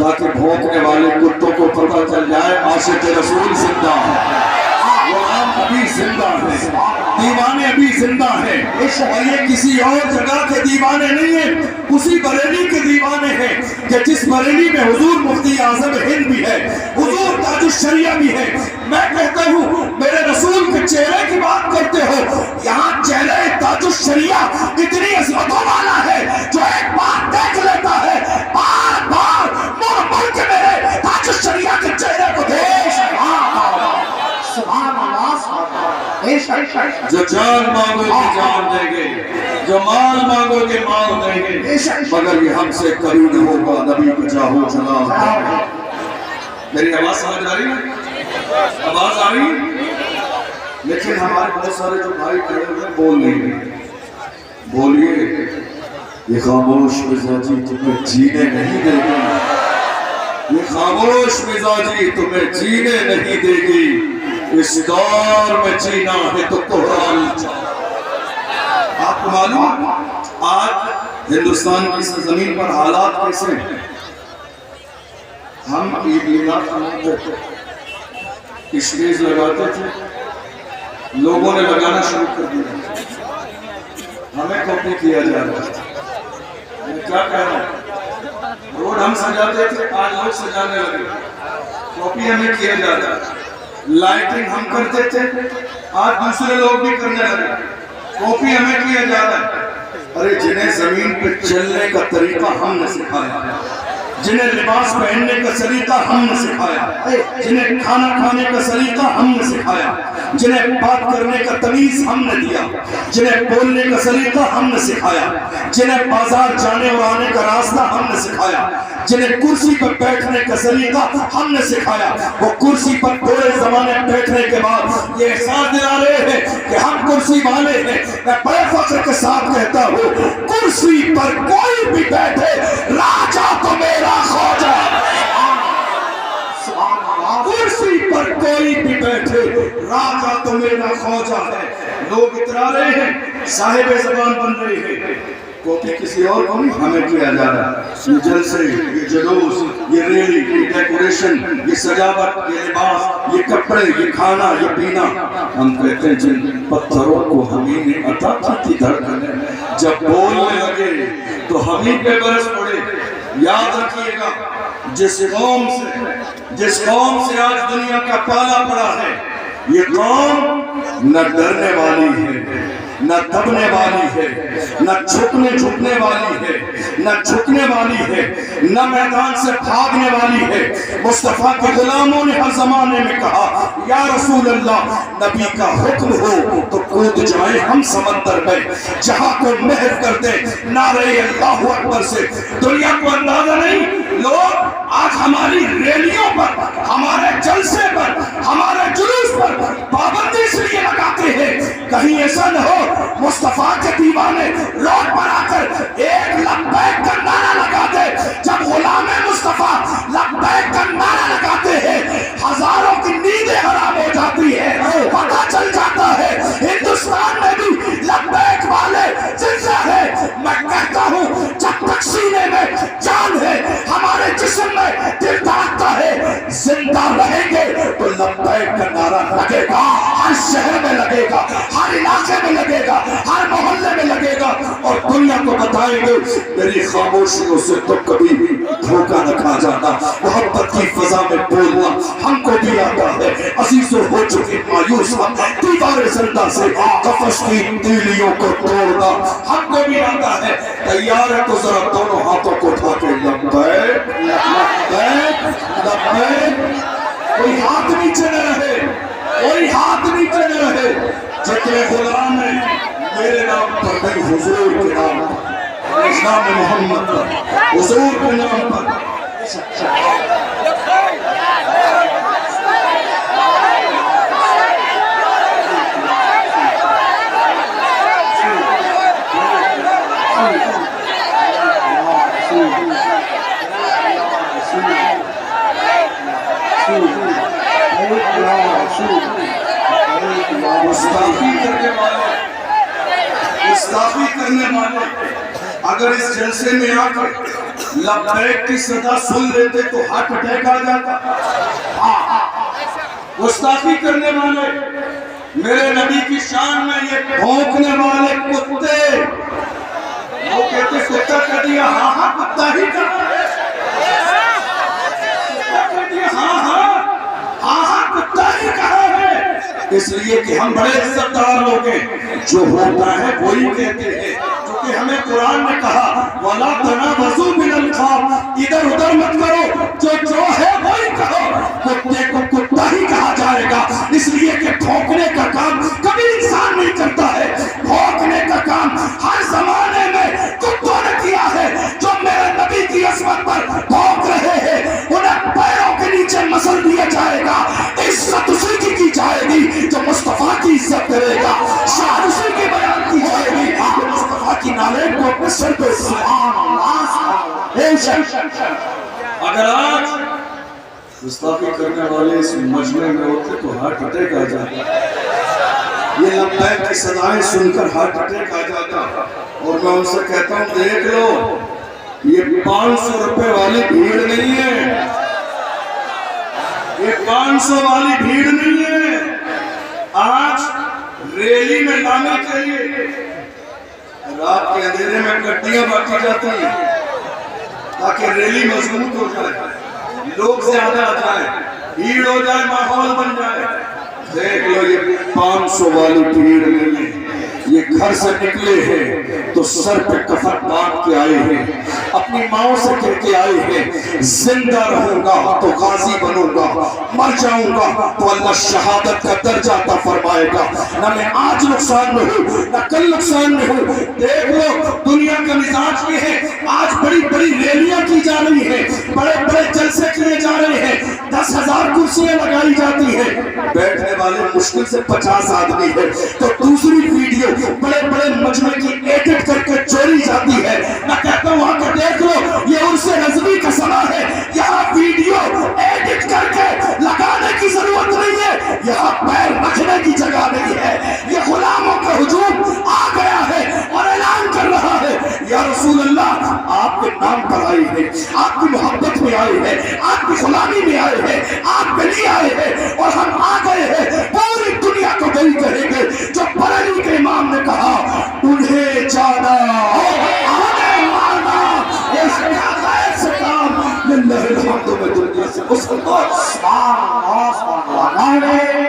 تاکہ بھونکنے والے کتوں کو پتہ چل جائے عاشق رسول زندہ ہے، غلام ابھی زندہ ہے، دیوانے ابھی زندہ ہیں، اور یہ کسی اور جگہ کے دیوانے نہیں ہیں، اسی بریلی کے دیوانے ہیں کہ جس بریلی میں حضور مفتی اعظم ہند بھی ہے، حضور تاج الشریعہ بھی ہے۔ میں کہتا ہوں میرے رسول کے چہرے کی بات کرتے ہو، یہاں چہرے تاج الشریعہ اتنی عظمتوں والا ہے جو ایک بار دیکھ لیتا ہے بار بار مڑ مڑ کے میرے تاج الشریعہ کے چہرے کو دیکھ۔ جو جان مانگو گے جان دیں گے، جو مال مانگو گے مال دیں گے، مگر یہ ہم سے کبھی نہ ہوگا نبی کو چاہو جناب۔ میری آواز سمجھ آ رہی ہے؟ آواز آ رہی ہے؟ لیکن ہمارے بہت سارے جو بھائی کھڑے ہوئے بول نہیں رہے۔ بولیے، یہ خاموش مزاجی تمہیں جینے نہیں دے گی، یہ خاموش مزاجی تمہیں جینے نہیں دے گی، اس دور میں جینا ہے تو قرآن چاہو۔ آپ کو معلوم آج ہندوستان کی زمین پر حالات کیسے ہیں؟ ہم عید میلاد مناتے تھے، اسٹیج لگاتے تھے، لوگوں نے لگانا شروع کر دیا، ہمیں کاپی کیا جا رہا ہے۔ میں کیا کہہ رہا ہوں؟ روڈ ہم سجاتے تھے، آج لوگ سجانے لگے، کاپی ہمیں کیا جا رہا ہے۔ لائٹنگ ہم کرتے تھے، آج دوسرے لوگ بھی کرنے لگے، کاپی ہمیں کیا جا رہا ہے۔ ارے جنہیں زمین پہ چلنے کا طریقہ ہم نے سکھایا، جنہیں لباس پہننے کا سلیقہ ہم نے سکھایا، جنہیں کھانا کھانے کا سلیقہ ہم نے سکھایا، جنہیں بات کرنے کا تمیز ہم نے دیا، جنہیں بولنے کا سلیقہ ہم نے سکھایا، جنہیں بازار جانے اور آنے کا راستہ ہم نے سکھایا، جنہیں کرسی پر بیٹھنے کا سلیقہ ہم نے سکھایا، وہ کرسی پر تھوڑے زمانے بیٹھنے کے بعد یہ احساس دلا رہے ہیں کہ ہم کرسی والے ہیں۔ میں بڑے فخر کے ساتھ کہتا ہوں، کرسی پر کوئی بھی بیٹھے راجا تو میرا خواجہ، کرسی پر کوئی بھی بیٹھے راجا تو میرا خواجہ ہے۔ لوگ اترا رہے ہیں، صاحب زبان بن رہے ہیں، کاپی کسی اور کو نہیں ہمیں کیا جا رہا ہے۔ یہ جلسے، یہ جلوس، یہ ریلی، یہ ڈیکوریشن، یہ سجاوٹ، یہ لباس، یہ کپڑے، یہ کھانا، یہ پینا، ہم کہتے ہیں جن پتھروں کو ہمیں نے عطا کی تھی دھڑکنیں جب بولنے لگے تو ہمیں پہ برس پڑے۔ یاد رکھیے گا، جس قوم سے آج دنیا کا پالا پڑا ہے، یہ قوم نہ ڈرنے والی ہے، نہ دبنے والی ہے، نہ جھکنے والی ہے، نہ جھکنے والی ہے، نہ میدان سے بھاگنے والی ہے۔ مصطفیٰ کے غلاموں نے ہر زمانے میں کہا، یا رسول اللہ، نبی کا حکم ہو تو کود جائیں ہم سمندر میں، جہاں کو محو کر دیں نعرہ اللہ اکبر سے۔ دنیا کو اندازہ نہیں، لوگ آج ہماری ریلیوں پر، ہمارے جلسے پر، ہمارے جلوس پر پابندی اس لیے لگاتے ہیں کہیں ایسا نہ ہو مصطفیٰ کے دیوانے روڈ پر آ کر ایک لبیک کا نعرہ لگا دے۔ جب غلام مصطفیٰ لبیک کا نعرہ لگاتے ہیں، ہزاروں کی نیندیں حرام ہو جاتی ہے، پتہ چل جاتا ہے ہندوستان میں بھی لبیک والے زندہ ہے۔ میں کہتا ہوں جب تک سینے میں جان ہے، ہمارے جسم میں دل دھڑکتا ہے، زندہ رہیں گے تو لبیک کا نعرہ لگے گا، ہر شہر میں لگے گا، ہر علاقے میں لگے گا، ہر محلے میں لگے گا، اور دنیا کو بتائیں گے میری خاموشیوں سے تو کبھی دھوکہ نہ کھا جانا۔ محبت کی فضا میں بولنا ہم کو بھی آتا ہے، عزیزوں ہو چکے مایوس ہم، دیوار زندہ سے کفش کی تیلیوں کو توڑنا ہم کو بھی آتا ہے۔ تیار ہے تو ذرا دونوں ہاتھوں کو اٹھا کے لبیک لبیک لبیک، کوئی ہاتھ نیچے نہ رہے، کوئی ہاتھ نیچے نہ رہے۔ جتنے غلام ہیں میرے نام پر نہیں، حضور کے نام پر، اسلام محمد پر، حضور کے نام پر۔ گستاخی کرنے والے اگر اس جلسے میں آ کر لبیک کی صدا سن لیتے تو ہارٹ اٹیک آ جاتا. گستاخی کرنے والے میرے نبی کی شان میں یہ بھونکنے والے کتے، وہ کہتے کتا کہہ دیا، ہاں ہاں کتا ہی کہا ہے، کہہ دیا ہاں ہاں کتا ہی کہا ہے. اس لیے کہ ہم بڑے عزت دار لوگ ہیں، جو ہوتا ہے وہی کہتے ہیں، کیونکہ ہمیں قرآن نے کہا وَلَا تَنَابَزُوا بِالْأَلْقَابِ، ادھر ادھر مت کرو، جو ہے وہی کہو. کتے کو کتا ہی کہا جائے گا، اس لیے کہ بھونکنے کا کام کبھی انسان نہیں کرتا ہے. بھونکنے کا کام ہر زمانے میں کتوں نے کیا ہے. جو میرے نبی کی عظمت پر بھونک رہے ہیں انہیں پیروں کے نیچے مسل دیا جائے گا. عزت اسی کی جائے گی جو مصطفیٰ کی عزت کرے گا، شان اسی کی بیان کی جائے گی جو مصطفیٰ کی نالے کو اپنے سر پہ. سبحان اللہ. اگر آج گستاخی کرنے والے اس مجمع میں ہوتے تو ہارٹ اٹیک آ جاتا، یہ لبیک کی صدائیں سن کر ہارٹ اٹیک آ جاتا. اور میں ان سے کہتا ہوں دیکھ لو، یہ 500 روپے والی بھیڑ نہیں ہے، یہ 500 والی بھیڑ نہیں ہے. آج ریلی میں لانے کے لیے رات کے اندھیرے میں گڈیاں بانٹی جاتی ہیں تاکہ ریلی مضبوط ہو جائے، لوگ زیادہ آ جائیں، بھیڑ ہو جائے، ماحول بن جائے. دیکھ لو یہ 500 والی بھیڑ نہیں ہے، یہ گھر سے نکلے ہیں تو سر پہ کفن باندھ کے آئے ہیں، اپنی ماں سے کہہ کے آئے ہیں زندہ رہوں گا تو غازی بنوں گا، مر جاؤں گا تو اللہ شہادت کا درجہ عطا فرمائے گا. نہ میں آج نقصان میں ہوں نہ کل نقصان میں ہوں. دیکھ لو دنیا کا مزاج یہ ہے، آج بڑی بڑی ریلیاں کی جا رہی ہیں، بڑے بڑے جلسے کیے جا رہے ہیں، 10,000 کرسیاں لگائی جاتی ہیں، بیٹھنے والے مشکل سے 50 آدمی ہیں. تو دوسری ویڈیو بڑے بڑے مجمع کی ایڈٹ کر کے چوری جاتی ہے. میں کہتا ہوں وہاں کا دیکھ لو، یہ عرص رضوی کا سما ہے، یہاں ویڈیو ایڈٹ کر کے لگانے کی ضرورت نہیں ہے، یہاں پیر رکھنے کی جگہ نہیں ہے. یہ غلاموں کا ہجوم آ گیا ہے اور اعلان کر رہا ہے یا رسول اللہ آپ کے نام پر آئے ہیں، آپ کی محبت میں آئے ہیں، آپ کی غلامی میں آئے ہیں، آپ کے لیے آئے ہیں اور ہم آ گئے ہیں. پوری دنیا کو وہی کہیں گے جو بریلی کے امام نے کہا انہیں جانا ہمیں مارنا، اس کا غیر سے کام للہ الحمد میں دنیا سے مسلمان. سبحان اللہ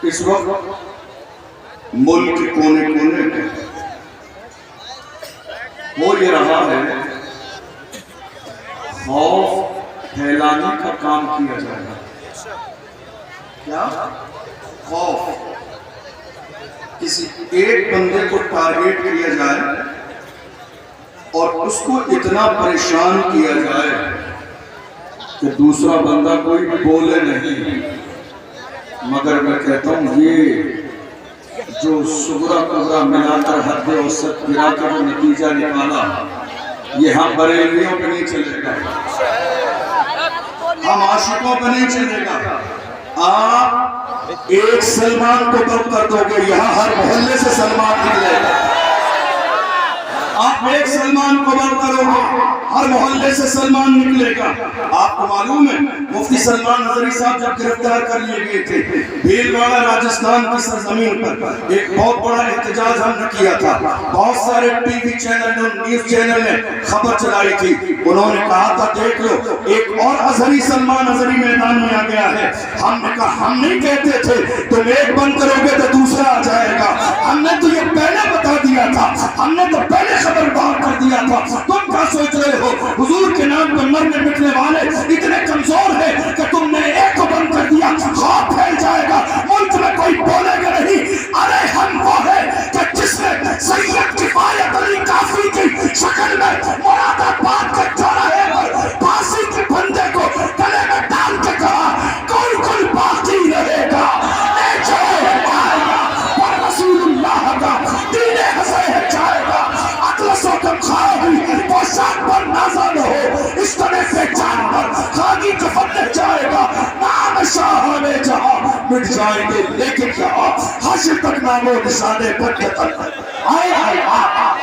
اس وقت ملک کے کونے کونے میں وہ یہ رہا ہے، خوف پھیلانے کا کام کیا جائے گا. کیا خوف، کسی ایک بندے کو ٹارگیٹ کیا جائے اور اس کو اتنا پریشان کیا جائے کہ دوسرا بندہ کوئی بولے نہیں. مگر میں کہتا ہوں یہ جو صغرا کبرا ملا کر حد اوسط گرا کر جو نتیجہ نکالا، یہ ہم بریلیوں پہ نہیں چلے گا، ہم عاشقوں پہ نہیں چلے گا. آپ ایک سلمان کو کم کر دو گے، یہاں ہر محلے سے سلمان نکلے گا. آپ ایک سلمان قبول کرو گے ہر محلے سے سلمان نکلے گا. آپ کو معلوم ہے مفتی سلمان نظری صاحب جب گرفتار کر لیے گئے تھے بھیلواڑہ راجستھان کی سرزمین پر ایک بہت بڑا احتجاج ہم نے کیا تھا. بہت سارے T V channel news channel نے خبر چلائی تھی. انہوں نے کہا تھا دیکھ لو ایک اور ازہری سلمان ازہری میدان میں آ گیا ہے. ہم نے کہا ہم نہیں کہتے تھے تم ایک بند کرو گے تو دوسرا آ جائے گا. ہم نے تو یہ پہلے بتا دیا تھا, ہم نے تو پہلے خبر باہر کر دیا تھا. تم کیا سوچ رہے ہو حضور کے نام پر مرنے مٹنے والے اتنے کمزور ہیں کہ تم نے ایک کو بند کر دیا خواب پھیل جائے گا, ملک میں کوئی بولے گا نہیں. ارے ہم وہ ہے کہ جس نے سید کفایت علی کافی کی شکل میں مراد آباد کے چوراہے پر پھانسی کے بندے کو گلے میں ڈال کے کہا کوئی کوئی باقی رہے گا اے چھوڑے پائے گا پر رسول اللہ کا دین حسین جائے گا. اطلس و کم خواہی پوشاک پر نازل ہو اس طرح سے جان پر خاکی کفن لے جائے گا. نام شاہ میں جہاں مٹ جائیں گے لیکن کیا حشر تک نام و نشانے پر قتل آئے آئے آئے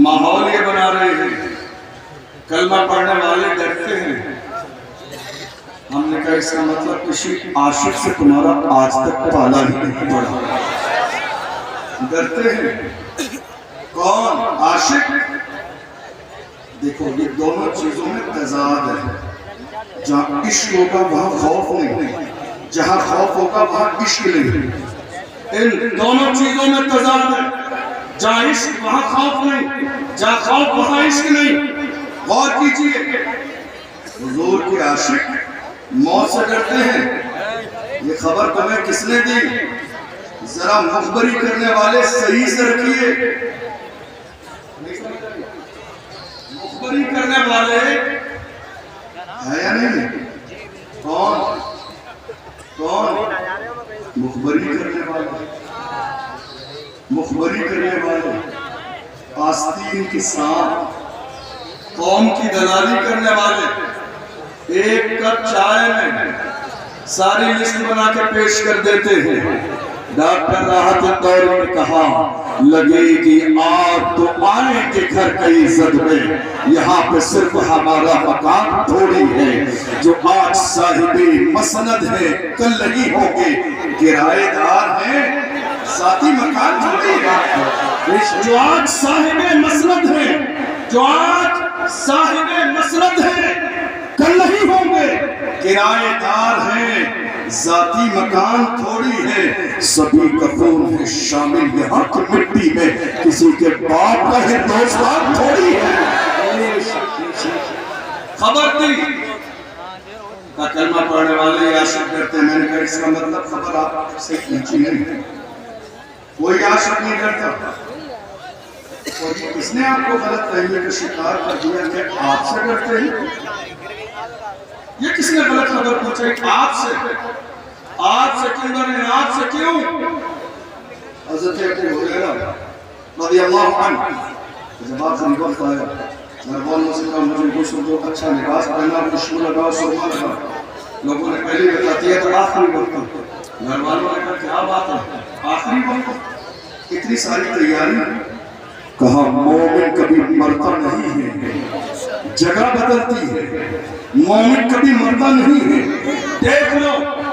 ماحول یہ بنا رہے ہیں کلمہ پڑھنے والے ڈرتے ہیں. ہم نے کہا اس کا مطلب کسی عاشق سے تمہارا آج تک پالا ہی نہیں پڑا. ڈرتے ہیں کون عاشق. دیکھو یہ دونوں چیزوں میں تضاد ہے. جہاں عشق ہوگا وہاں خوف نہیں, جہاں خوف ہوگا وہاں عشق نہیں. ان دونوں چیزوں میں تضاد ہے. جہاں عشق وہاں خوف نہیں, جہاں خوف وہاں عشق نہیں. غور کیجئے حضور کے عاشق موت سے ڈرتے ہیں. یہ خبر تمہیں کس نے دی؟ ذرا مخبری کرنے والے صحیح سے رکھیے. مخبری کرنے والے ہے یا نہیں؟ کون کون مخبری کرنے والے, مخبری کرنے والے آستین کی سانپ, قوم کی دلالی کرنے والے. ایک کپ چائے میں ساری لسٹ بنا کے پیش کر دیتے ہیں. ڈاکٹر راحت الدوری نے کہا لگے گی آگ تو آئیں گے گھر کئی زد میں, یہاں پہ صرف ہمارا مکان تھوڑی ہے. جو آج صاحب مسند ہے کل نہیں ہوں گے کرایہ دار ہیں, ذاتی مکان تھوڑی ہے. جو آج صاحب مسند ہے, جو آج صاحب مسند ہے کل نہیں ہوں گے کرایہ دار ہیں, ذاتی مکان تھوڑی ہے. سبھی کفون ہے شامل یہاں کی مٹی میں, کسی کے باپ کا ہندوستان تھوڑی ہے. خبر دی کا کلمہ پڑھنے والے عاشق کرتے ہیں. میں نے کہا اس کا مطلب خبر آپ سے پوچھی نہیں, کوئی عاشق نہیں کرتا. اور اس نے آپ کو غلط فہمی کا شکار کر دیا کہ آپ سے ڈرتے ہیں. یہ کس نے غلط خبر پوچھا؟ آپ سے. آپ سے کیوں ڈریں؟ آپ سے کیوں؟ حضرت ابو ہریرہ رضی اللہ عنہ جب آپ سے وقت آیا مرغان سے کہا مجھے غسل دو, اچھا لباس پہنا, خوشبو لگاؤ, سرما لگاؤ. لوگوں نے پہلی بتا دیا تو آخری وقت. گھر والوں نے کہا کیا بات ہے آخری وقت, اتنی ساری تیاری. کہا مومن کبھی مرتا نہیں ہے, جگہ بدلتی ہے. مومن کبھی مرتا نہیں ہے. دیکھ لو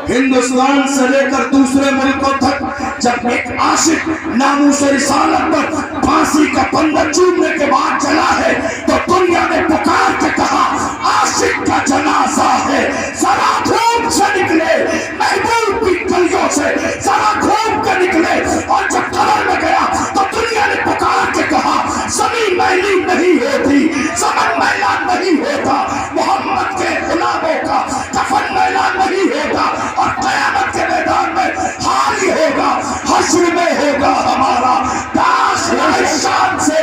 ہندوستان سے لے کر دوسرے ملکوں تک جب ایک عاشق ناموس رسالت پر پھانسی کا پھندا چومنے کے بعد چلا ہے تو دنیا نے پکار کے کہا عاشق کا جنازہ ہے, ذرا گھوم سے نکلے. محبوب کی گلیوں سے ذرا گھوم کے نکلے. اور جب قبر میں گیا تو دنیا نے پکار کے کہا زمین میلی نہیں ہوتی, زمن میلا نہیں ہوتا, محمد کے غلاموں کا کفن میلا نہیں ہوتا. اور قیامت کے میدان میں حال ہی ہوگا, حشر میں ہوگا ہمارا. کاش شان سے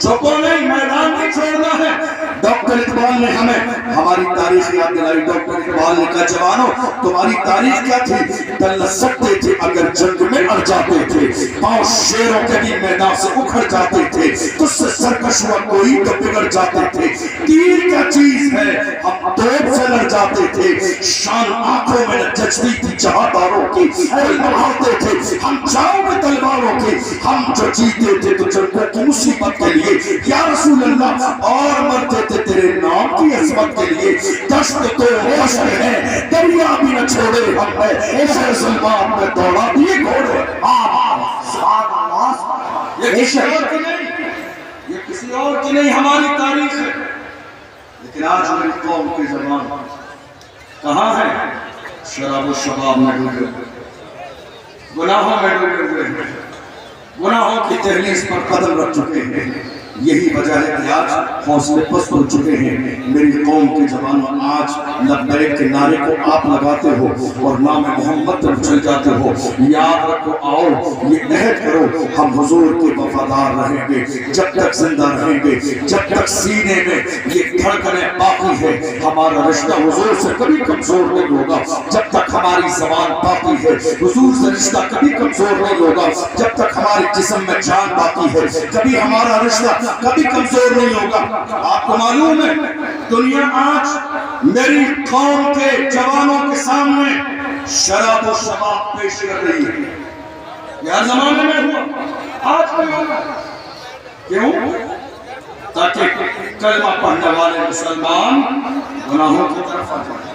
چھپو نہیں، میدان نہیں چھوڑنا ہے۔ ڈاکٹر اقبال نے ہمیں ہماری تاریخ یاد دلائی۔ ڈاکٹر اقبال نے کہا جوانوں تمہاری تاریخ کیا تھی؟ تل سکتے تھے اگر جنگ میں اڑ جاتے تھے، پاؤں شیروں کے بھی میدان سے اکھڑ جاتے تھے، تجھ سے سرکش ہوا کوئی تو بگڑ جاتے تھے، تیر کیا چیز ہے ہم توپ سے لڑ جاتے تھے، شان آنکھوں میں نہ جچتی تھی جہاداروں کی، آتے تھے ہم چاہوں میں تلواروں کے، ہم جو جیتے تھے تو جنگوں کی مصیبت کے لیے یا رسول اللہ، اور مرتے تھے تیرے نام کی عظمت کے لیے، دشت تو دشت ہے دریا بھی نہ چھوڑے ہم نے، ایسے ظلمات میں دوڑا دیے گھوڑے۔ یہ کسی اور کی نہیں، یہ کسی اور کی نہیں، ہماری تاریخ ہے۔ لیکن آج میری قوم کی زبان کہاں ہے؟ شراب و شباب میں ڈوبے ہوئے، گناہوں میں ڈوبے ہوئے ہیں، گناہوں کی دہلیز پر قدم رکھ چکے ہیں۔ یہی وجہ ہے کہ آج حوصلے پست ہو چکے ہیں۔ میری قوم کی زبان آج لبیک کے نعرے کو آپ لگاتے ہو اور نام محمد پر چل جاتے ہو۔ یاد رکھو، آؤ یہ عہد کرو، ہم حضور کے وفادار رہیں گے جب تک زندہ رہیں گے، جب تک سینے میں یہ دھڑکنیں باقی ہے، ہمارا رشتہ حضور سے کبھی کمزور نہیں ہوگا جب تک ہماری زبان باقی ہے، حضور سے رشتہ کبھی کمزور نہیں ہوگا جب تک ہمارے جسم میں جان باقی ہے، کبھی ہمارا رشتہ کبھی کمزور نہیں ہوگا۔ آپ کو معلوم ہے دنیا آج میری قوم کے جوانوں کے سامنے شراب و شباب پیش کر رہی ہے۔ یہ ہر زمانے میں ہوا، آج بھی ہوگا۔ کیوں؟ تاکہ کلمہ پڑھنے والے مسلمان گناہوں کی طرف آ جائیں۔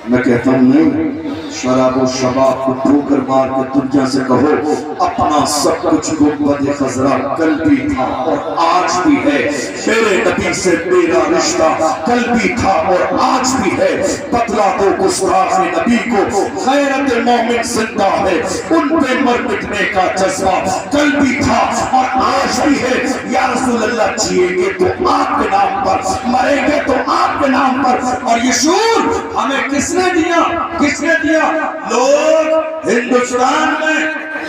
میں کہتا ہوں نہیں، شراب و شباب کو ٹھوکر مار کے دنیا سے کہو اپنا سب کچھ گنبد خضرا کل بھی تھا اور آج بھی ہے، میرے نبی سے میرا رشتہ کل بھی تھا اور آج بھی ہے، بتلا دو گستاخ نبی کو غیرت مومن زندہ ہے، ان پہ مر مٹنے کا جذبہ کل بھی تھا اور آج بھی ہے۔ یا رسول اللہ جیئیں گے تو آپ کے نام پر، مریں گے تو آپ کے نام پر، اور یہ شعور ہمیں کس نے دیا؟ کس نے دیا؟ لوگ ہندوستان میں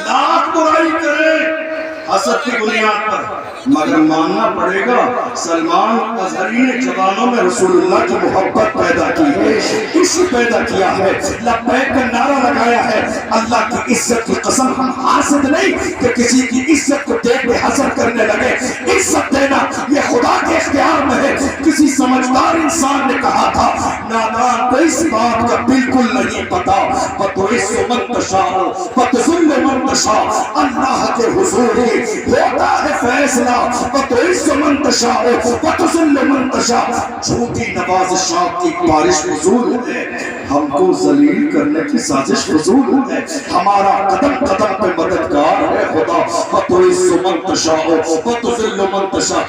لاکھ برائی کریں حسد کی بنیاد پر، مگر ماننا پڑے گا سلمان اظہری نے جوانوں میں رسول اللہ کی محبت پیدا کی ہے، اسی پیدا کیا ہے، لبیک کا نعرہ لگایا ہے۔ اللہ کی عزت کی قسم، ہم حاسد نہیں کہ کسی کی عزت کو دیکھ کے حسد کرنے لگے، عزت دینا یہ خدا کے اختیار میں ہے۔ کسی سمجھدار انسان نے کہا تھا نادان کو اس بات کا بالکل نہیں پتا، بتعز من تشاء وتذل من تشاء، اللہ کے حضور ہی ہوتا ہے فیصلہ، وتعز من تشاء وتذل من تشاء۔ جھوٹی نوازشات کی بارش فضول ہے، ہم کو ذلیل کرنے کی سازش فضول ہے، ہمارا قدم قدم پہ مددگار ہے خدا، وتعز من تشاء وتذل من تشاء۔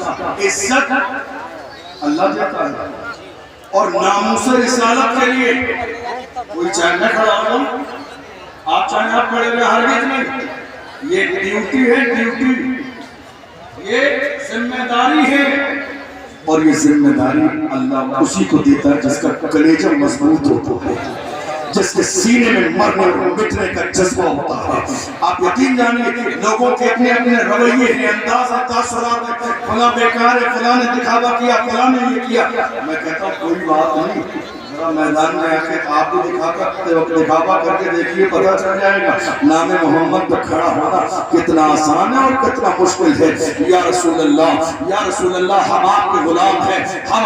عزت اللہ دیتا ہے، اور ناموس رسالت کے لیے کوئی چاہے نہ کھڑا ہو، آپ چاہے آپ کھڑے ہوئے، ہرگز نہیں۔ یہ ڈیوٹی ہے، ڈیوٹی، یہ ذمہ داری ہے، اور یہ ذمہ داری اللہ اسی کو دیتا ہے جس کا کلیجہ مضبوط ہوتا ہے، جس کے سینے میں مرنے اور مٹنے کا جذبہ ہوتا ہے۔ آپ یقین جانیے لوگوں کے اپنے اپنے رویے ہیں، انداز ہے، تاثرات ہے، فلاں بیکار ہے، فلاں نے دکھاوا کیا، فلاں نے یہ کیا۔ میں کہتا ہوں کوئی بات نہیں، ذرا میدان میں آ کے آپ بھی دکھاوا کر کے دیکھیے، پتہ چل جائے گا نام محمد پر کھڑا ہونا کتنا آسان ہے اور کتنا مشکل ہے۔ یا رسول اللہ، یا رسول اللہ، ہم آپ کے غلام ہیں، ہم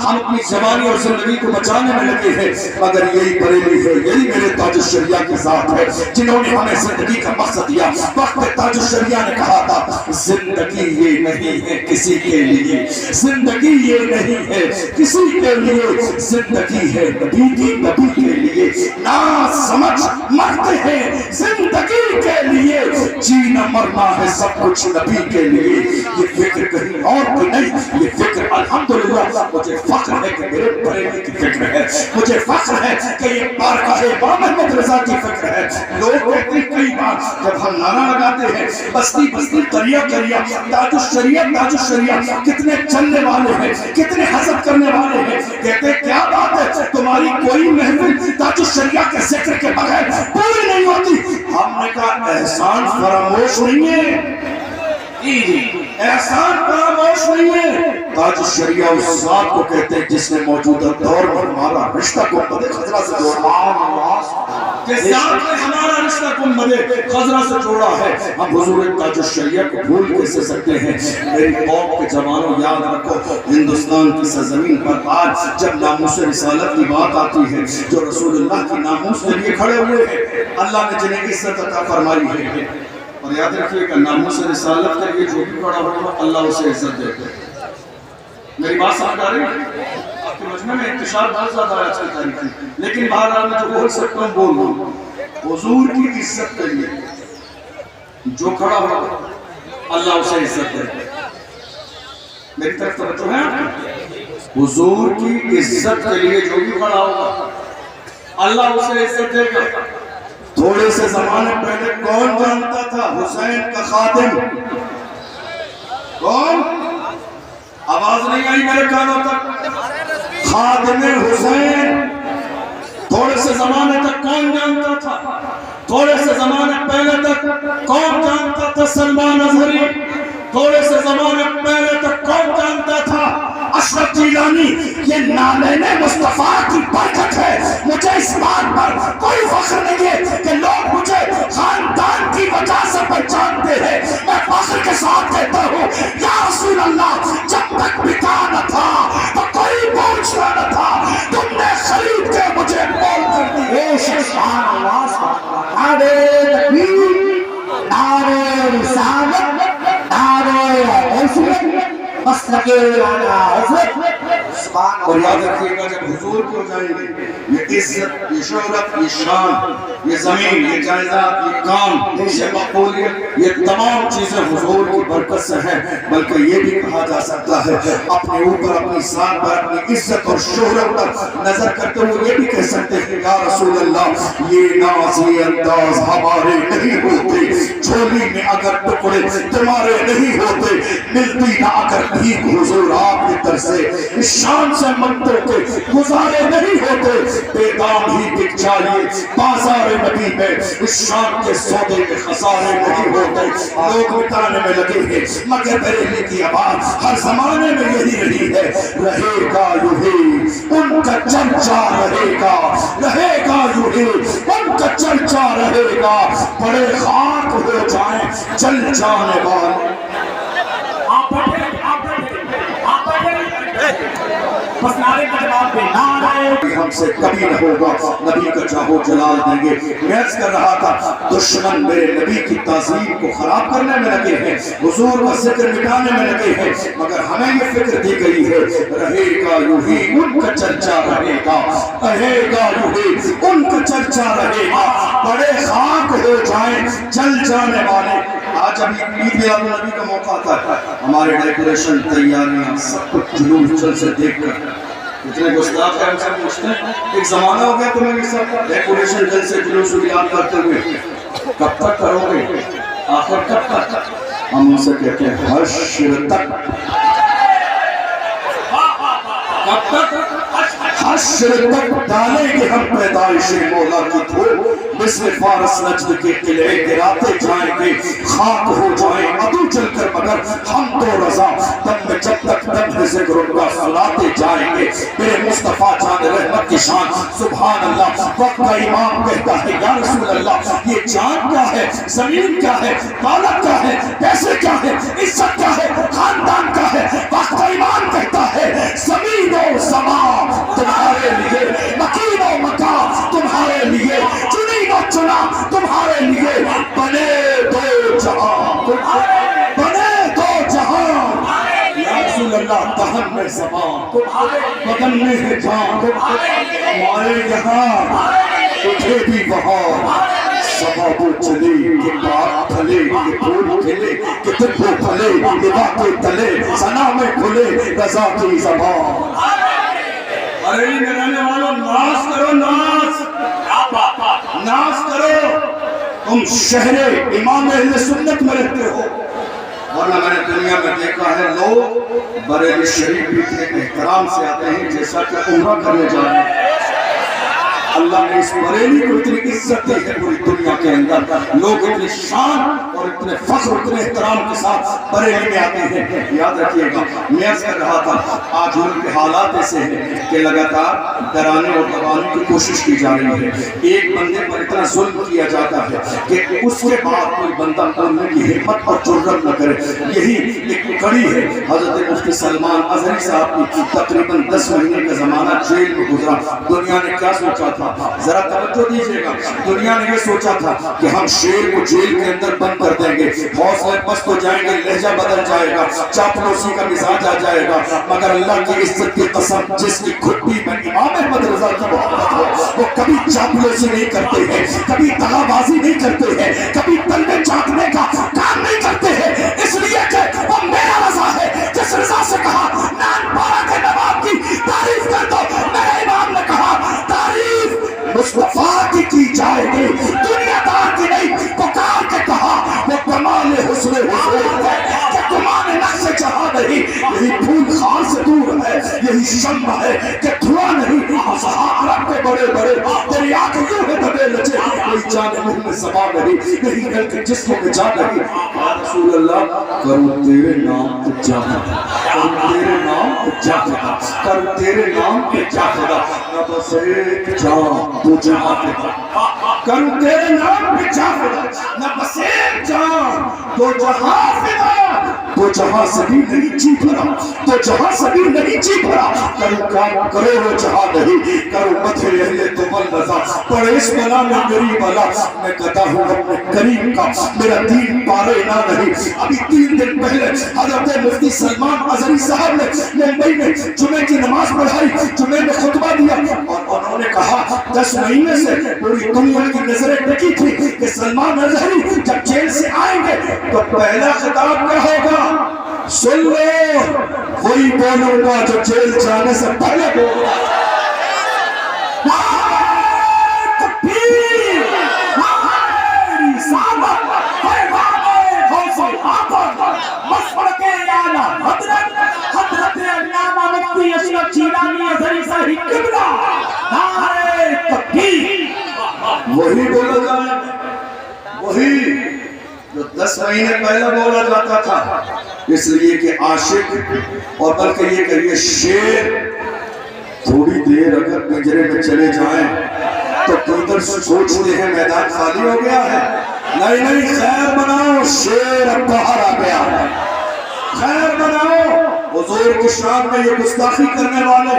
اپنی زبانی اور زندگی کو بچانے میں لگے ہیں، مگر یہی بریلی ہے، یہی میرے تاج الشریعہ کی ذات ہے جنہوں نے ہمیں زندگی کا مقصد دیا۔ وقت تاج الشریعہ نے کہا تھا زندگی یہ نہیں ہے کسی کے لیے، زندگی یہ نہیں ہے کسی کے لیے، زندگی ہے نبی کی، نبی کے لیے، نا سمجھ مرتے ہیں زندگی کے لیے، جینا مرنا ہے سب کچھ نبی کے لیے۔ یہ فکر کہیں اور کی نہیں، یہ فکر الحمدللہ مجھے فخر ہے کہ میرے بریلی کی فکر ہے، مجھے فخر ہے کہ یہ بارگاہ امام احمد رضا کی فکر ہے۔ لوگ کہتے ہیں کئی بار جب ہم نعرہ لگاتے ہیں بستی بستی قریہ قریہ تاج الشریعہ تاج الشریعہ، کتنے چلنے والے ہیں، کتنے حسد کرنے والے ہیں، کہتے ہیں کیا بات ہے تمہاری کوئی محفل تاج الشریعہ کے ذکر کے بغیر پوری نہیں ہوتی۔ ہم نے کہا احسان فراموش نہیں ہے، احسان فراموش نہیں ہے. تاج الشریعہ اس ذات کو کہتے ہیں جس نے موجودہ دور میں ہمارا رشتہ گنبد خضرا سے جوڑا. جس ذات نے ہمارا رشتہ گنبد خضرا سے جوڑا ہے. ہم حضور تاج الشریعہ کو بھول کیسے سکتے ہیں؟ میری قوم کے جوانوں یاد رکھو، ہندوستان کی سرزمین پر آج جب ناموس رسالت کی بات آتی ہے، جو رسول اللہ کی ناموس کے لیے کھڑے ہوئے ہیں، اللہ نے جنہیں عزت عطا فرمائی ہے. اور یاد رکھیے کہ ناموس رسالت کے لیے جو بھی کھڑا ہوگا اللہ اسے عزت دیتے ہیں. میری بات سمجھ آ رہی ہے؟ آپ کے مجمع میں انتشار بہت زیادہ آیا چلتا ہے، لیکن بہرحال میں جو بول سکتا ہوں بول دوں. حضور کی عزت کے لیے جو کھڑا ہوگا اللہ اسے عزت دیتے ہیں. میری طرف توجہ ہے؟ حضور کی عزت کے لیے جو بھی کھڑا ہوگا اللہ اسے عزت دے گا. تھوڑے سے زمانے پہلے کون جانتا تھا حسین کا خادم؟ کون؟ آواز نہیں آئی میرے کانوں تک. خادم حسین تھوڑے سے زمانے تک کون جانتا تھا؟ تھوڑے سے زمانے پہلے تک کون جانتا تھا سلمان اظہری؟ تھوڑے سے زمانے پہلے تک کون جانتا تھا اشرف جیلانی؟ یہ نالین مصطفیٰ کی برکت ہے. مجھے اس بات پر کوئی فخر نہیں ہے کہ لوگ مجھے خاندان کی وجہ سے پہچانتے ہیں. میں فخر کے ساتھ کہتا ہوں یا رسول اللہ، جب تک پتا نہ تھا تو کوئی پوچھنا نہ تھا، تم نے خرید کے مجھے مول کر دی. سبحان اللہ، نعرہ تکبیر، نعرہ رسالت، نعرہ حیثیت، مسلک اعلی حضرت. اور یاد رکھیے گا جب حضور کو جائیں گے، یہ عزت، یہ شہرت، یہ شان، یہ زمین، یہ جائیداد، یہ کام، یہ مقبولیت، یہ تمام چیزیں حضور کی برکت سے ہیں. بلکہ یہ بھی کہا جا سکتا ہے اپنے اوپر، اپنی ذات پر، اپنی عزت اور شہرت پر نظر کرتے ہوئے یہ بھی کہہ سکتے ہیں یا رسول اللہ، یہ ناز، یہ انداز ہمارے نہیں ہوتے. جھولی میں اگر ٹکڑے تمہارے نہیں ہوتے، ملتی نہ اگر بھیک حضور آپ کی طرف سے، اس شان سے منتوں کے گزارے نہیں ہوتے. بے دام ہی بک جائیے بازار نبی میں، اس شان کے سودے میں خسارے نہیں ہوتے. لوگ مٹانے میں لگے ہیں مگر بریلی کی آواز ہر زمانے میں یہی رہی ہے. رہے گا یوں ہی ان کا چرچا رہے گا، رہے گا یوں ہی ان کا چرچا رہے گا. بڑے خاک ہو جائیں چل جانے والے. بس نعرے کا جواب دے، نعرے ہم سے کبھی نہ ہوگا. نبی کا چاہو جلال دیں گے. میں عرض کر رہا تھا دشمن میرے نبی کی تعظیم کو خراب کرنے میں لگے ہیں، حضور کا ذکر مٹانے میں لگے ہیں، مگر ہمیں یہ فکر دی گئی ہے رہے گا یوں ہی ان کا چرچا رہے گا، رہے گا یوں ہی ان کا چرچا رہے گا. بڑے خاک ہو جائیں چل جانے والے. آج ابھی عید میلاد النبی کا موقع تھا، ہمارے ڈیکوریشن، تیاریاں، سب کچھ جلوس چل سے دیکھ کر اتنے گستاخ ہیں. ہم سے پوچھتے ہیں ایک زمانہ ہو گیا تمہیں یہ سب ڈیکوریشن جل سے جلوس اعلان کرتے ہوئے، کب تک کرو گے؟ آخر کب تک؟ ہم ان سے کہتے ہیں حشر تک. کب تک؟ حشر تک ڈالیں گے ہم پیدائش مولا کی دھوپ. مثل فارس نجد کے قلعے گراتے جائیں گے، خاک ہو جائیں عدو چل کر مگر ہم تو رضا. دم میں جب تک دم ذکر ان کا سناتے جائیں گے. میرے مصطفیٰ جان رحمت کی شان سبحان اللہ. وقت کا امام کہتا ہے یا رسول اللہ یہ جان کیا ہے، زمین کیا ہے، دولت کیا ہے، پیسے کیا ہے، عزت کیا ہے، خاندان کیا ہے؟ وقت کا امام کہتا ہے زمین و زمان تمہارے لیے، مکین و مکان تمہارے لیے، چنین و چنا تمہارے لیے. بنے دو جہاں، بنے دو جہاں. یا رسول اللہ دہن میں زبان، بدن میں ہے جان. ہمارے یہاں اٹھے بھی وہاں سبابو چلے کہ بات پھلے، کہ پھول کھلے، کہ دکھو پھلے، کہ باتیں تلے، سنا میں کھلے رضا کی زبان. بریلی میں رہنے والوں ناز کرو، ناز ناز کرو. تم شہر امام اہل سنت میں رہتے ہو، ورنہ میں نے دنیا میں دیکھا ہے لوگ بریلی شریف بھی اتنے احترام سے آتے ہیں جیسا کہ عمرہ کرنے جا رہے ہیں. اللہ نے اس بریلی کو اتنی عزت دی ہے پوری دنیا کے اندر لوگ اتنی شان اور اتنے فخر اتنے احترام کے ساتھ بریلی میں آتے ہیں. یاد رکھیے گا میں عرض کر رہا تھا آج ان کے حالات ایسے ہیں کہ لگاتار ڈرانے اور دبانے کی کوشش کی جا رہی ہے. ایک بندے پر اتنا ظلم کیا جاتا ہے کہ اس کے بعد کوئی بندہ بولنے کی ہمت اور جرأت نہ کرے. یہی ایک کڑی ہے. حضرت مفتی سلمان اظہری صاحب کی تقریباً 10 مہینے کا زمانہ جیل میں گزرا. دنیا نے کیا سوچا تھا؟ ذرا توجہ دیجیے گا. دنیا نے یہ سوچا تھا کہ ہم شیر کو جیل کے اندر بند کر دیں گے, حوصلے پست ہو جائیں گے, لہجہ بدل جائے گا, چاپلوسی کا مزاج آ جائے گا. مگر اللہ کی عزت کی قسم جس کی گھٹی میں امام احمد رضا کی محبت ہو وہ کبھی چاپلوسی نہیں کرتے ہیں, کبھی دغا بازی نہیں کرتے ہیں, کبھی تلوے چاٹنے کا کام نہیں کرتے ہیں. اس لیے کہ وہ میرا رضا ہے جس رضا سے کہا نان پارا کے نواب کی تعریف کر دو. میرے امام نے کہا تعریف مصطفیٰ کی جائے گی, دنیا دار کی نہیں. پکار کے کہا وہ کمال حسن حضور ہے کہ کمال نقش جہاں نہیں. یہی پھول خار سے دور ہے, یہی شمع ہے کہ دھواں نہیں. عرب کے بڑے بڑے تیری آنکھ یوں ہے دبے لچے, کوئی جان منہ میں زبا نہیں, نہیں گل کے جسم میں جان نہیں. یا رسول اللہ کروں تیرے نام پہ جاہدہ, کروں تیرے نام پہ جاہدہ, کروں تیرے نام پہ جاہدہ, نہ بس ایک جان تو جہاں فدا, کروں تیرے نام پہ جاہدہ, نہ بس ایک جان تو جہاں فدا. تو جہاں سے بھی نہیں جی بھرا, تو جہاں سے بھی نہیں جی بھرا, کروں کام کرو وہ جہاں نہیں, کروں مدھے اہل تو بل رضا. پڑے اس بلا میں میری بلا, میں کہتا ہوں اپنے کریم کا میرا دین پارے نہ نہیں. ابھی 3 دن پہلے حضرت مفتی سلمان اظہری صاحب نے ممبئی میں جمعے کی نماز پڑھائی, جمعے میں خطبہ دیا, اور انہوں نے کہا 10 مہینے سے پوری دنیا کی نظریں ٹکی تھی کہ سلمان اظہری جب جیل سے آئیں گے تو پہلا خطاب کیا ہوگا. سن لو, وہی بولوں گا جو جیل جانے سے پہلے بولوں گا. وہی بولا جائے, وہی جو 10 مہینے پہلے بولا جاتا تھا. اس لیے کہ عاشق اور بلکہ یہ کہ یہ شیر تھوڑی دیر اگر پنجرے میں چلے جائیں تو کدھر سوچتے ہیں میدان خالی ہو گیا ہے. نہیں نہیں, خیر بناؤ, شیر اب باہر آ گیا ہے. خیر بناؤ. حضور کی شان میں یہ گستاخی کرنے والے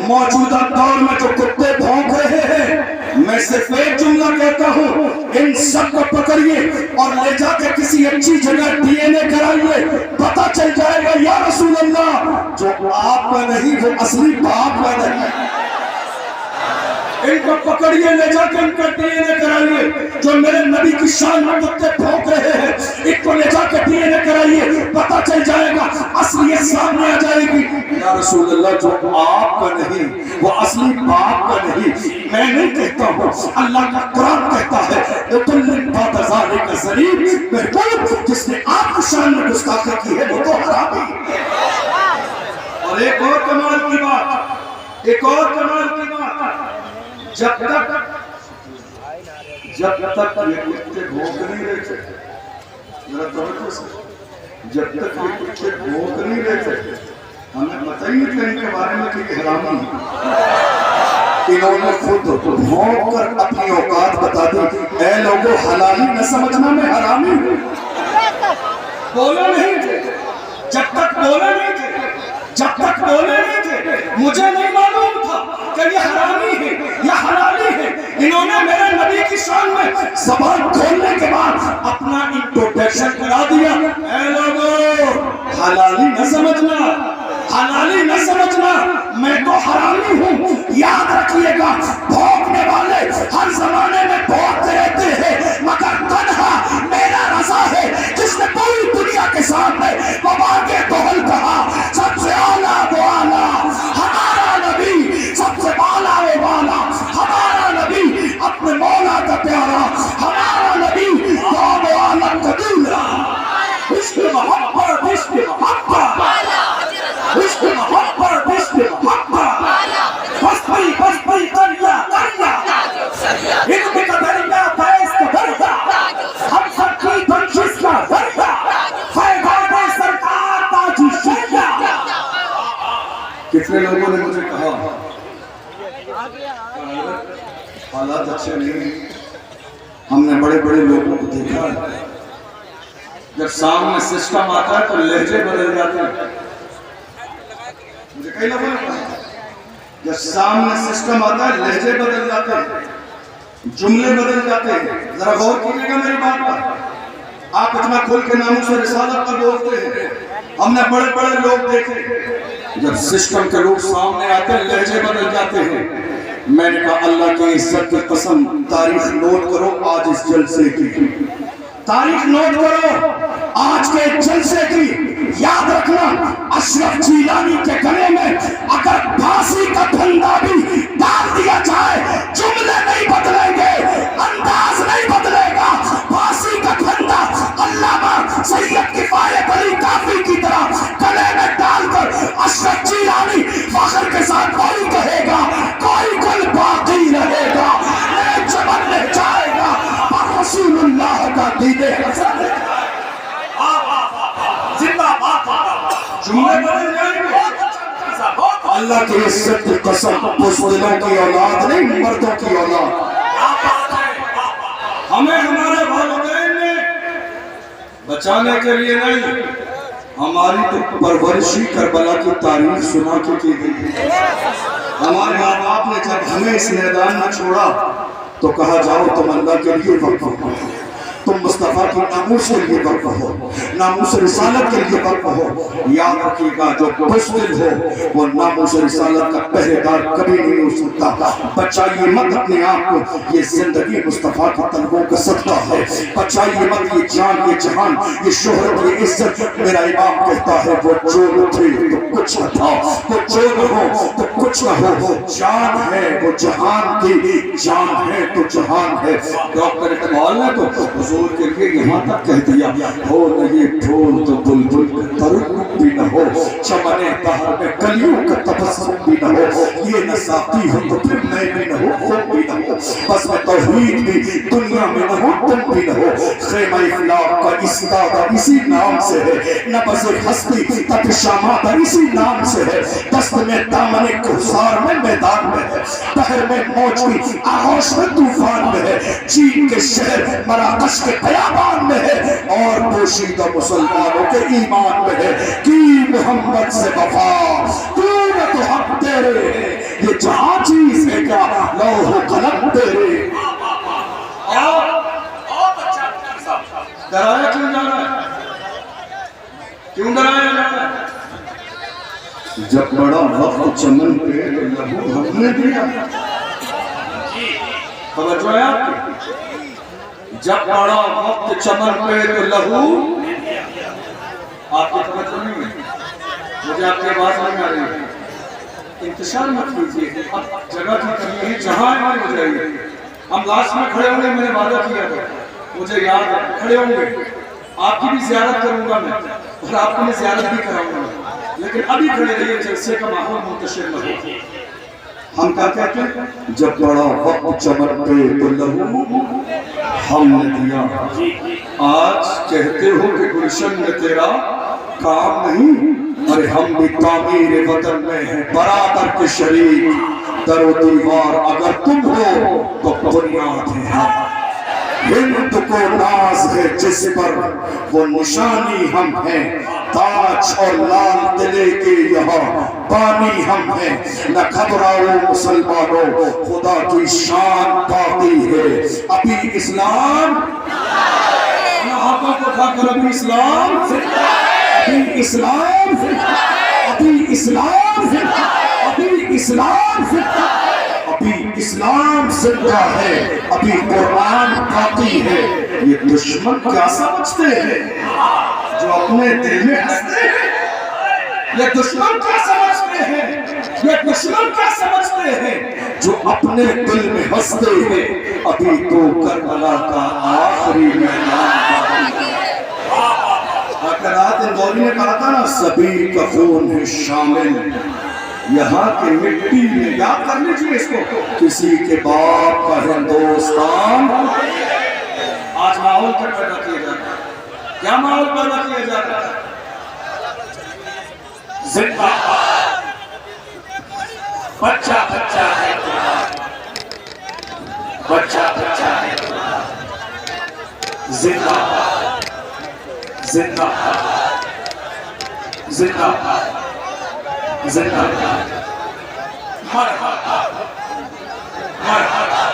موجودہ دور میں جو کتے بھونک رہے ہیں, میں صرف ایک جملہ کہتا ہوں, ان سب کو پکڑیے اور لے جا کے کسی اچھی جگہ ڈی این اے کرائیے, پتہ چل جائے گا یا رسول اللہ جو آپ کا نہیں وہ اصلی باپ کا نہیں. ان کو پکڑیے, لے جا کے ان کا ڈی این اے کرائیے. جو میرے نبی کی شان میں کتے بھونک رہے ہیں ان کو لے جا کے ڈی این اے کرائیے, پتہ چل جائے گا, اصلیت سامنے آ جائے گی. یا رسول اللہ جو آپ کا نہیں وہ اصلی باپ کا نہیں. میں نہیں کہتا ہوں, اللہ کا قرآن کہتا ہے اُتلن بات ذالک ذلیل, محبوب جس نے آپ کی شان میں گستاخی کی ہے وہ تو حرامی. اور ایک اور کمال کی بات, ایک اور کمال کی بات, جب تک یہ کتے بھونک نہیں رہے تھے, ذرا توجہ سے, جب تک یہ کتے بھونک نہیں رہے تھے ہمیں پتہ ہی نہیں تھا ان کے بارے میں کہ یہ حرامی ہے. انہوں نے خود بھونک کر اپنی اوقات بتا دی. اے لوگوں, حلالی نہ سمجھنا میں حرامی ہوں. بولے نہیں تھے, جب تک بولے نہیں تھے, جب تک بولے نہیں تھے مجھے نہیں معلوم تھا کہ یہ حرامی ہے یا حلالی ہے. انہوں نے میرے نبی کی شان میں زبان کھولنے کے بعد اپنا انٹروڈکشن کرا دیا. اے لوگوں, حلالی نہ سمجھنا, حلالی نہ سمجھنا, میں تو حرامی ہوں. یاد رکھیے گا, بھونکنے والے ہر زمانے میں بھونکتے رہتے ہیں, مگر تنہا میرا رضا ہے جس نے پوری دنیا کے سامنے وباگے توہل کہا. سب سے اعلیٰ وہ اعلیٰ ہمارا نبی, سب سے بالا وہ بالا ہمارا نبی, اپنے مولا کا پیارا ہمارا نبی, وہ اعلیٰ قدیرہ. عشق محبت, عشق محبت, عشق محبت, عشق محبت, بس پئی دریا دریا, علم کا دریا اچھے نہیں. ہم نے بڑے بڑے لوگوں کو دیکھا ہے جب سامنے سسٹم آتا ہے تو لہجے بدل جاتے ہیں. مجھے کئی لوگوں نے کہا جب سامنے سسٹم آتا ہے لہجے بدل جاتے ہیں, جملے بدل جاتے ہیں. ذرا غور کیجیے گا میری بات پر. آپ اتنا کھل کے ناموس رسالت پر بولتے ہیں. ہم نے بڑے بڑے لوگ دیکھے جب سسٹم کے لوگ سامنے آتے ہیں لہجے بدل جاتے ہیں. میں نے کہا اللہ کی عزت کی قسم تاریخ نوٹ کرو آج اس جلسے کی, تاریخ نوٹ کرو آج کے جلسے کی. یاد رکھنا اشرف جیلانی کے گلے میں اگر پھانسی کا پھندا بھی ڈال دیا جائے جملے نہیں بدلیں گے, انداز نہیں بدلے گا. پھانسی کا پھندا علامہ سید کفایت علی کافی کی طرح گلے میں ڈال کر اشرف جیلانی فخر کے ساتھ کوئی کہے گا کوئی گل باقی رہے گا, ایک چمن لے جائے گا اور رسول اللہ کا دیدے حسن جملے بدل جائیں گے. اللہ کی عزت کی قسم بزدلوں کی اولاد نہیں مردوں کی اولاد. ہمیں ہمارے والدین نے بچانے کے لیے نہیں, ہماری تو پرورشی کربلا کی تاریخ سنا کے کی گئی. ہمارے ماں باپ نے جب ہمیں اس میدان میں چھوڑا تو کہا جاؤ تم اللہ کے لیے وقف ہو, تم مصطفیٰ کی ناموس کے لیے وقف ہو, ناموس رسالت کے لیے وقف ہو. یاد رکھیے گا جو بزدل ہو وہ ناموس رسالت کا پہرے دار کبھی نہیں ہو سکتا. بچائیے مت اپنے آپ کو, یہ زندگی مصطفیٰ کی طلبوں کا صدقہ ہے. بچائیے مت یہ جان یہ جہان یہ شہرت یہ عزت. میرا امام کہتا ہے وہ چور تھے تو کچھ نہ تھا, وہ چور ہو تو کچھ نہ ہو. جان ہے وہ جہان کی, جان ہے تو جہان ہے. ڈاکٹر اقبال نے تو حضور کے لیے یہاں تک کہہ دیا ہو نہیں پھول تو بلبل کا ترنم بھی نہ ہو, چمنے بہار میں کلیوں کا تبسم بھی نہ ہو. یہ نہ ساقی ہو تو پھر میں بھی نہ ہو خود بھی نہ ہو, بس میں توحید بھی دنیا میں نہ ہو تم بھی نہ ہو. خیمہ اخلاق کا استادہ اسی نام سے ہے, نبض ہستی تپش آمادہ اسی نام سے ہے. دست میں دامن کوثر میں میدان میں ہے, بحر میں موج کی آغوش میں طوفان میں ہے. چین کے شہر مراکش کے بیابان میں ہے اور پوشیدہ مسلمانوں کے ایمان میں ہے. کی محمد سے وفا تو تو حق تیرے, یہ جہاں چیز ہے کیا لوح قلم تیرے. ڈرایا کیوں جا رہا ہے, کیوں ڈرایا جا رہا ہے؟ جب بڑا وقت چمن پہ لہو ہم نے دیا. توجہ ہے آپ کی, جب بڑا وقت چمن پہ تو لہو آپ کی توجہ نہیں ہے, مجھے آپ کی آواز نہیں آ رہی ہے. انتشار مت کیجیے, اب جگہ کی کمی ہے, جہاں ہماری ہو جائے گی. ہم لاسٹ میں کھڑے ہوں گے, میں نے وعدہ کیا تھا مجھے یاد ہے, کھڑے ہوں گے. آپ کی بھی زیارت کروں گا میں اور آپ کو بھی زیارت بھی کراؤں گا, لیکن ابھی کھڑے رہیے جلسے کا ماحول منتشر نہ ہو. ہم کیا کہتے ہیں جب بڑا وقت چمن پہ تو لہو ہم نے دیا. آج کہتے ہو کہ گلشن میں تیرا کام نہیں, ارے ہم بھی تعمیر وطن میں ہیں برادر کے شریک. در و دیوار اگر تم ہو تو بنیاد ہے ہم. ہند کو ناز ہے جس پر وہ نشانی ہم ہیں, تاج اور لال قلعے کے یہاں بانی ہم ہیں. نہ گھبراؤ مسلمانوں خدا کی شان باقی ہے. ابھی اسلام ہاتھوں کو اٹھا کر ابھی اسلام, ابھی اسلام, ابھی اسلام, ابھی اسلام, ابھی اسلام زندہ ہے, ابھی قرآن باقی ہے. یہ دشمن کیا سمجھتے ہیں جو اپنے دل میں ہنستے ہیں؟ یہ دشمن کیا سمجھتے ہیں, یہ دشمن کیا سمجھتے ہیں جو اپنے دل میں ہنستے ہیں؟ ابھی تو کربلا کا آخری میدان باقی ہے. رات اندوری نے کہا تھا نا سبھی کا خون ہے شامل یہاں کی مٹی میں. یاد کر لیجیے اس کو, کسی کے باپ کا ہندوستان. آج ماحول کیا پیدا کیا جاتا ہے, کیا ماحول پیدا کیا جاتا ہے؟ زندہ بچہ بچہ ہے, بچہ بچہ زندہ زندہ زندہ زندہ مرحبا مرحبا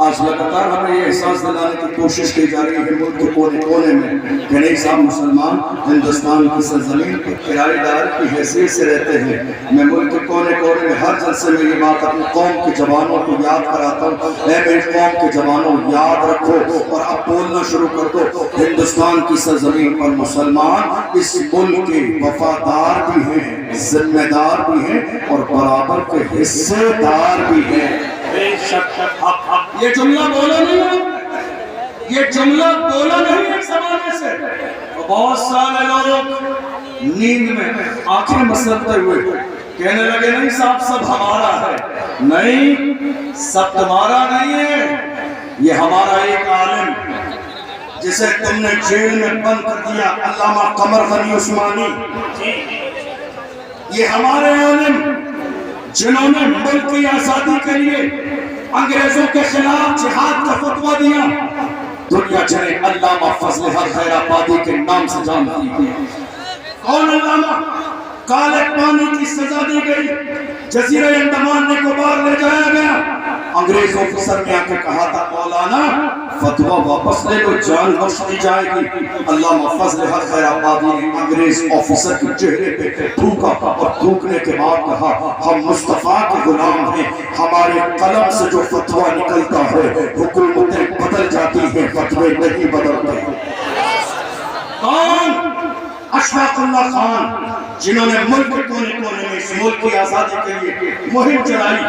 آج لگاتار ہمیں یہ احساس دلانے کی کوشش کی جا رہی ہے ملک کے کونے کونے میں کہ نہیں صاحب مسلمان ہندوستان کی سرزمین پر کرایہ دار کی حیثیت سے رہتے ہیں. میں ملک کے کونے کونے میں ہر جلسے میں یہ بات اپنی قوم کے جوانوں کو یاد کراتا ہوں. اے میری قوم کے جوانوں یاد رکھو اور اب بولنا شروع کر دو. ہندوستان کی سرزمین پر مسلمان اس ملک کے وفادار بھی ہیں, ذمہ دار بھی ہیں اور برابر کے حصے دار بھی ہیں. یہ جملہ بولا نہیں ہے, یہ جملہ بولا نہیں ایک زمانے سے. بہت سارے لوگ نیند میں آنکھیں مسلتے ہوئے کہنے لگے نہیں صاحب سب ہمارا ہے. نہیں, سب تمہارا نہیں ہے. یہ ہمارا ایک عالم جسے تم نے جیل میں بند کر دیا, علامہ قمر غنی عثمانی, یہ ہمارے عالم جنہوں نے ملک کی آزادی کے لیے انگریزوں کے خلاف جہاد کا فتویٰ دیا. دنیا جنہیں علامہ فضل حق خیر آبادی کے نام سے جانتی ہے. کون علامہ؟ کالے پانی کی سزا دی گئی, جزیرہ انڈمان نکوبار لے جایا گیا. انگریز آفیسر نے آ کے کہا تھا مولانا فتویٰ واپس لے لو, جان بخش دی جائے گی. علامہ فضل حق خیر آبادی نے انگریز آفیسر کے چہرے پہ تھوکا اور تھوکنے کے بعد کہا ہم مصطفیٰ کے غلام ہیں, ہمارے قلم سے جو فتویٰ نکلتا ہے حکومتیں بدل جاتی ہیں, فتوے نہیں بدلتے. کون؟ اشفاق اللہ خان, جنہوں نے ملک کے کونے کونے میں اس ملک کی آزادی کے لیے مہم چلائی.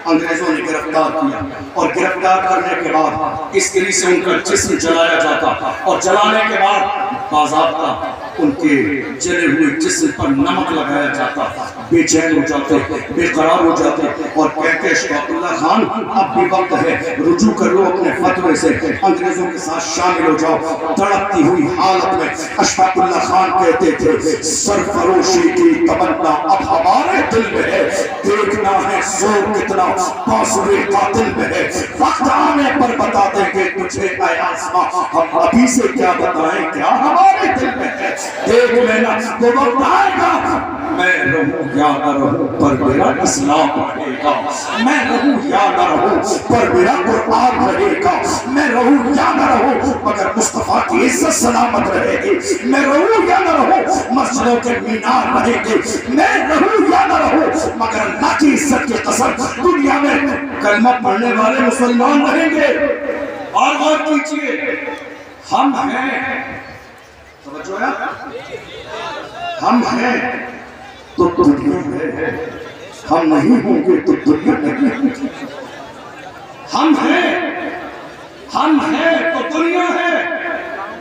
انگریزوں نے گرفتار کیا اور گرفتار کرنے کے بعد اس طرح سے ان کا جسم جلایا جاتا اور جلانے کے بعد باضابطہ ان کے جلے ہوئے جسم پر نمک لگایا جاتا. بے چین ہو جاتے, بے قرار ہو جاتے اور کہتے اشفاق اللہ خان اب بھی وقت ہے, رجوع کر لو اپنے فتوے سے, انگریزوں کے ساتھ شامل ہو جاؤ. تڑپتی ہوئی حالت میں اشفاق اللہ خان کہتے تھے سرفروشی کی تمنا اب ہمارے دل میں ہے, دیکھنا ہے زور کتنا بانسری قاتل میں ہے. وقت آنے پر بتا دیں گے تجھے اے آسماں, ہم ابھی سے کیا بتائیں کیا ہمارے دل میں ہے. دیکھ لینا وہ وقت آئے گا, میں رہوں یا نہ رہوں پر میرا اسلام رہے گا. میں رہوں یا نہ رہوں پر میرا قرآن رہے گا. میں رہوں یا نہ رہوں مگر مصطفیٰ کی عزت سلامت رہے گی. میں رہوں یا نہ رہوں مسجدوں کے مینار رہے گی. میں رہوں یا نہ رہوں مگر اللہ کی عزت کی قسم دنیا میں کلمہ پڑھنے والے مسلمان رہیں گے. اور غور کیجئے, ہم ہیں, توجہ ہے, ہم ہیں تو دنیا ہے, ہم نہیں ہوں گے تو دنیا نہیں ہوگی. ہم ہیں تو دنیا ہے.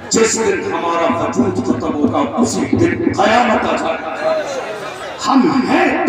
جس دن ہمارا وجود ختم ہوگا اسی دن قیامت آ جائے گا. ہم ہیں